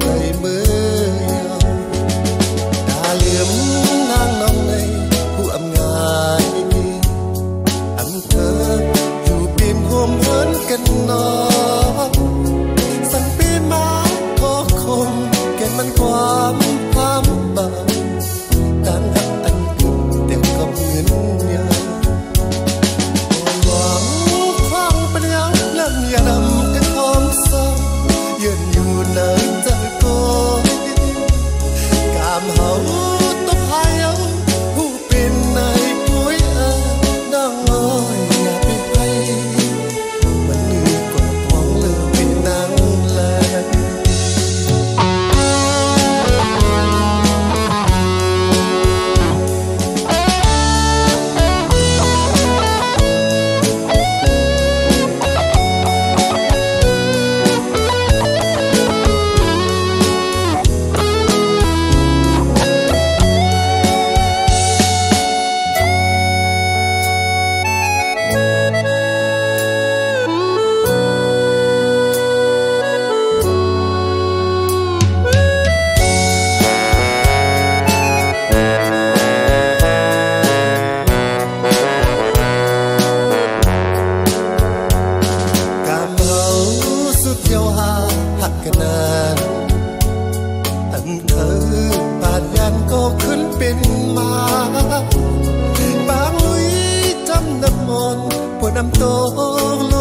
lời mơ đã liếm nang nong này hụ âm ngài âm thơ dù pin hôm hơn cần nóสันปีมาขอคงแก่มันความพามบางต่างหักอันกินเต็มกับเงินยาหวังความปัญญาลำยาดำกันทองซ้ำยืนอยู่ในใจก้อยกามเฮาตบหายเอาผู้เป็นในป่วยดังอ้อยอย่าไปให้มันเหนื่อยกว่าท้องเลือเป็นนางแลน้ำโต